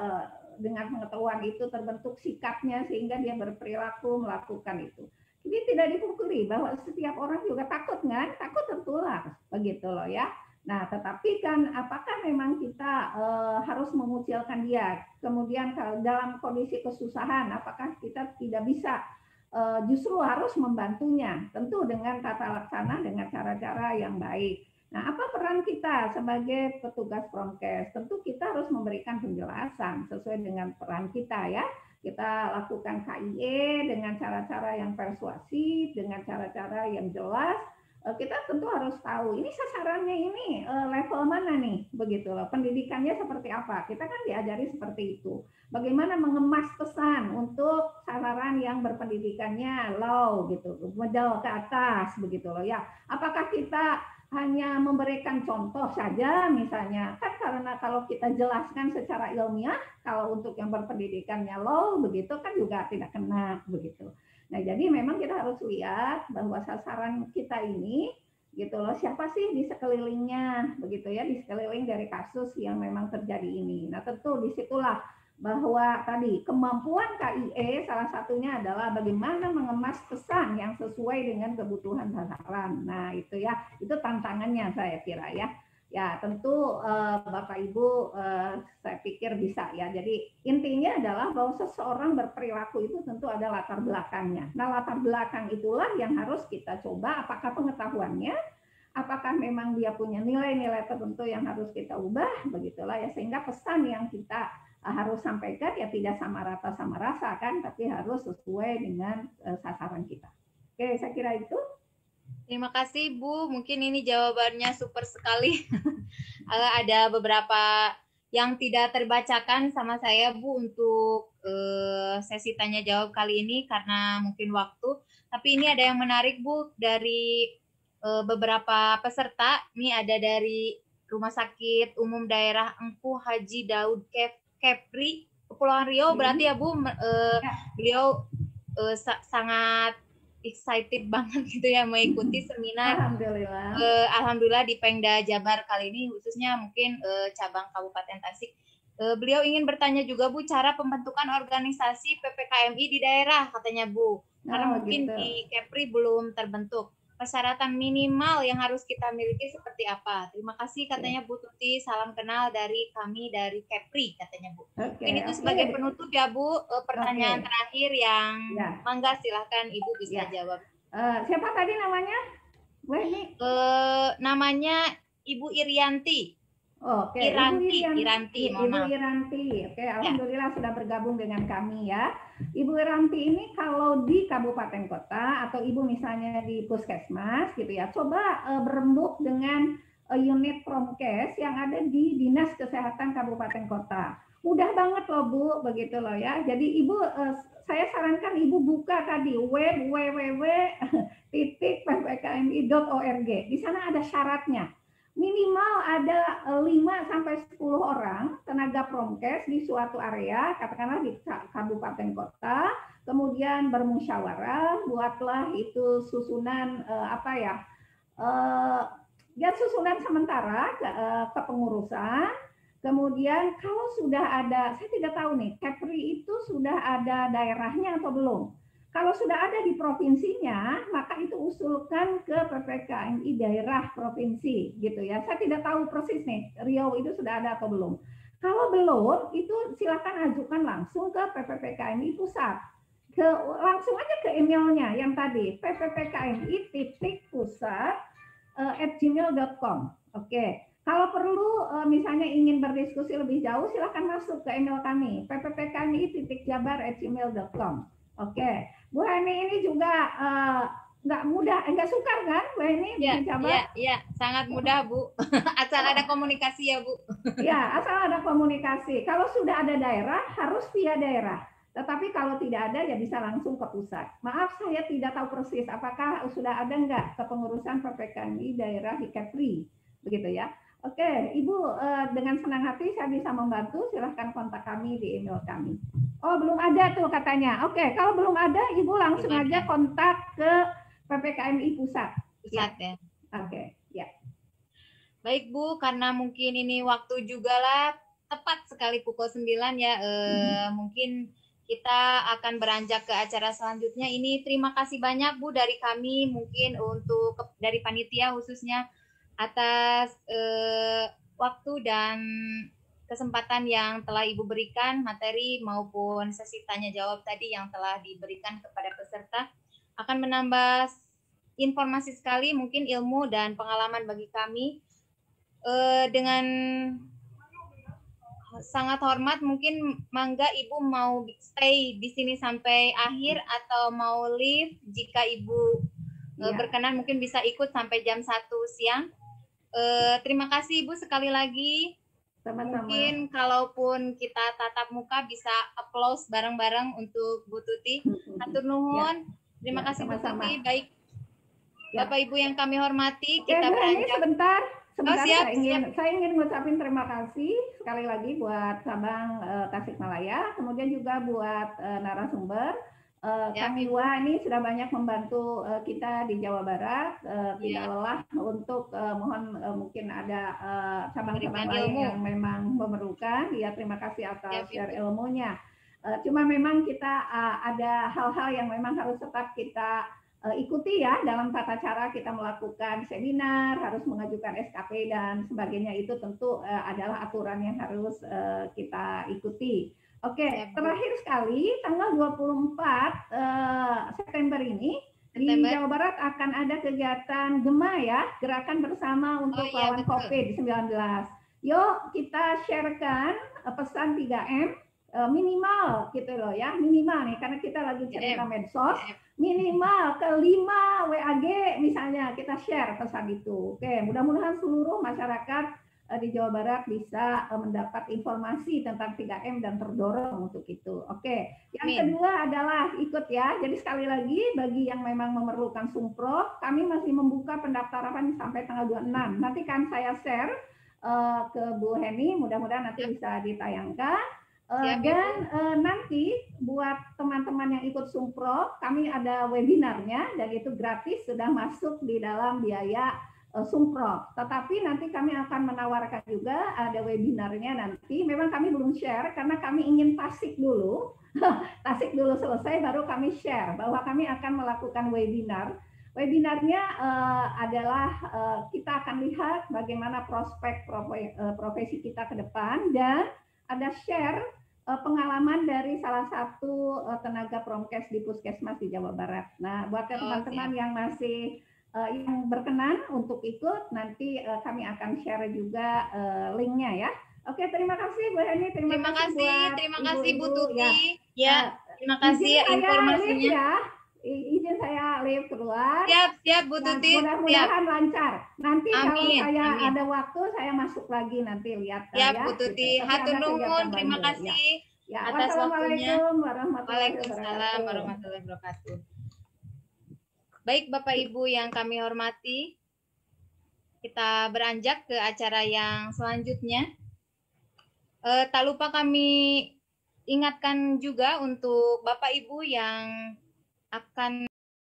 dengan pengetahuan itu terbentuk sikapnya sehingga dia berperilaku melakukan itu. Jadi tidak dipungkiri bahwa setiap orang juga takut kan, takut tertular begitu loh ya. Nah, tetapi kan apakah memang kita harus mengucilkan dia? Kemudian dalam kondisi kesusahan, apakah kita tidak bisa justru harus membantunya? Tentu dengan tata laksana, dengan cara-cara yang baik. Nah, apa peran kita sebagai petugas Promkes? Tentu kita harus memberikan penjelasan sesuai dengan peran kita ya. Kita lakukan KIE dengan cara-cara yang persuasif, dengan cara-cara yang jelas. Kita tentu harus tahu ini sasarannya ini level mana nih, begitu loh. Pendidikannya seperti apa? Kita kan diajari seperti itu. Bagaimana mengemas pesan untuk sasaran yang berpendidikannya low gitu, middle ke atas begitu loh ya. Apakah kita hanya memberikan contoh saja misalnya, kan karena kalau kita jelaskan secara ilmiah, kalau untuk yang berpendidikannya low begitu kan juga tidak kena begitu. Nah, jadi memang kita harus lihat bahwa sasaran kita ini gitu loh, siapa sih di sekelilingnya begitu ya, di sekeliling dari kasus yang memang terjadi ini. Nah, tentu disitulah bahwa tadi kemampuan KIE salah satunya adalah bagaimana mengemas pesan yang sesuai dengan kebutuhan sasaran. Nah, itu ya, itu tantangannya saya kira ya. Ya, tentu Bapak Ibu saya pikir bisa ya. Jadi intinya adalah bahwa seseorang berperilaku itu tentu ada latar belakangnya. Nah, latar belakang itulah yang harus kita coba apakah pengetahuannya, apakah memang dia punya nilai-nilai tertentu yang harus kita ubah, begitulah ya, sehingga pesan yang kita harus sampaikan ya tidak sama rata sama rasa kan, tapi harus sesuai dengan sasaran kita. Oke, saya kira itu. Terima kasih Bu, mungkin ini jawabannya super sekali. Ada beberapa yang tidak terbacakan sama saya Bu untuk sesi tanya jawab kali ini karena mungkin waktu. Tapi ini ada yang menarik Bu dari beberapa peserta. Ini ada dari Rumah Sakit Umum Daerah Engku Haji Daud Kepri, Kepulauan Riau berarti ya Bu. Beliau sangat excited banget gitu ya mengikuti seminar. Alhamdulillah di Pemda Jabar kali ini khususnya mungkin cabang Kabupaten Tasik. Beliau ingin bertanya juga Bu cara pembentukan organisasi PPKMI di daerah katanya Bu. Karena mungkin gitu. Di Kepri belum terbentuk. Persyaratan minimal yang harus kita miliki seperti apa? Terima kasih katanya Bu Tuti, salam kenal dari kami dari Kepri katanya Bu. Mungkin itu sebagai penutup ya Bu, pertanyaan terakhir yang mangga silahkan Ibu bisa jawab. Siapa tadi namanya? Bu ini? Namanya Ibu Irianti. Oke, Iranti. Ibu Iranti. Oke, alhamdulillah sudah bergabung dengan kami ya. Ibu Iranti ini kalau di kabupaten kota atau Ibu misalnya di puskesmas gitu ya, coba berembuk dengan unit Promkes yang ada di Dinas Kesehatan Kabupaten Kota. Mudah banget loh Bu, begitu loh ya. Jadi Ibu, saya sarankan Ibu buka tadi www.ppkmi.org. Di sana ada syaratnya. Minimal ada 5-10 orang tenaga Promkes di suatu area, katakanlah di kabupaten kota, kemudian bermusyawarah, buatlah itu susunan susunan sementara kepengurusan. Kemudian kalau sudah ada, saya tidak tahu nih, Kepri itu sudah ada daerahnya atau belum. Kalau sudah ada di provinsinya, maka itu usulkan ke PPKMI daerah provinsi, gitu ya. Saya tidak tahu persis nih, Riau itu sudah ada atau belum. Kalau belum, itu silakan ajukan langsung ke PPKMI pusat. Langsung aja ke emailnya yang tadi, pppkmi.pusat@gmail.com. Oke. Kalau perlu misalnya ingin berdiskusi lebih jauh, silakan masuk ke email kami, pppkmi.jabar@gmail.com. Oke, Bu Hani ini juga nggak mudah, nggak sukar kan, Bu Hani bikin Jabar? Iya, sangat mudah Bu. Asal ada komunikasi ya Bu. Ya, asal ada komunikasi. Kalau sudah ada daerah, harus via daerah. Tetapi kalau tidak ada, ya bisa langsung ke pusat. Maaf, saya tidak tahu persis apakah sudah ada nggak kepengurusan PPKMI daerah di Kepri, begitu ya. Oke, Ibu, dengan senang hati saya bisa membantu. Silahkan kontak kami di email kami. Oh, belum ada tuh katanya. Oke, kalau belum ada, Ibu langsung aja kontak ke PPKMI pusat. Pusat ya. Oke, ya. Baik Bu, karena mungkin ini waktu juga lah tepat sekali pukul 9 ya. Mungkin kita akan beranjak ke acara selanjutnya. Ini terima kasih banyak Bu dari kami, mungkin untuk dari panitia khususnya atas waktu dan kesempatan yang telah Ibu berikan, materi maupun sesi tanya jawab tadi yang telah diberikan kepada peserta akan menambah informasi sekali, mungkin ilmu dan pengalaman bagi kami. Dengan sangat hormat, mungkin mangga Ibu mau stay di sini sampai akhir atau mau leave. Jika Ibu berkenan mungkin bisa ikut sampai jam 1 siang. Terima kasih Ibu sekali lagi. Sama-sama. Mungkin kalaupun kita tatap muka bisa applause bareng-bareng untuk Bu Tuti. Hatur nuhun. Terima kasih Bu Tuti. Baik. Bapak Ibu yang kami hormati, kita beranjak. Sebentar. Siap. Saya ingin mengucapkan terima kasih sekali lagi buat Sabang Tasikmalaya, kemudian juga buat narasumber. Kang Iwa ini sudah banyak membantu kita di Jawa Barat, tidak lelah untuk mungkin ada cabang-cabang lain yang memang memerlukan. Ya, terima kasih atas share ilmunya. Cuma memang kita ada hal-hal yang memang harus tetap kita ikuti ya dalam tata cara kita melakukan seminar, harus mengajukan SKP dan sebagainya, itu tentu adalah aturan yang harus kita ikuti. Oke, terakhir sekali tanggal 24 September ini di Jawa Barat akan ada kegiatan GEMA ya, Gerakan Bersama untuk Lawan COVID-19. Yuk kita sharekan pesan 3M minimal gitu loh ya, minimal nih karena kita lagi cerita medsos, minimal ke 5 WAG misalnya kita share pesan itu. Oke, mudah-mudahan seluruh masyarakat di Jawa Barat bisa mendapat informasi tentang 3M dan terdorong untuk itu. Oke, yang kedua adalah ikut ya. Jadi sekali lagi bagi yang memang memerlukan Sumprov, kami masih membuka pendaftaran sampai tanggal 26. Nanti kan saya share ke Bu Heni, mudah-mudahan nanti bisa ditayangkan. Dan nanti buat teman-teman yang ikut Sumprov, kami ada webinarnya dan itu gratis, sudah masuk di dalam biaya Sumprov. Tetapi nanti kami akan menawarkan juga ada webinarnya nanti. Memang kami belum share karena kami ingin tasik dulu. Tasik dulu selesai baru kami share bahwa kami akan melakukan webinar. Webinarnya adalah kita akan lihat bagaimana prospek profesi kita ke depan dan ada share pengalaman dari salah satu tenaga Promkes di Puskesmas di Jawa Barat. Nah, buat teman-teman yang masih yang berkenan untuk ikut, nanti kami akan share juga linknya ya. Oke, terima kasih Bu Heni, terima kasih Bu Tuti. Ya, terima kasih informasinya. Izin saya live keluar. Siap Bu Nah, Tuti. Siap. mudah-mudahan lancar. Nanti kalau Amin, saya amin. ada waktu, saya masuk lagi nanti lihat. Siap ya, Bu Tuti. gitu. Tapi Hatur ada kegiatan nuhun. Terima Bandung, kasih Ya, atas waktunya. wassalamualaikum warahmatullahi Waalaikumsalam wabarakatuh. warahmatullahi wabarakatuh. Baik Bapak Ibu yang kami hormati, kita beranjak ke acara yang selanjutnya. Tak lupa kami ingatkan juga untuk Bapak Ibu yang akan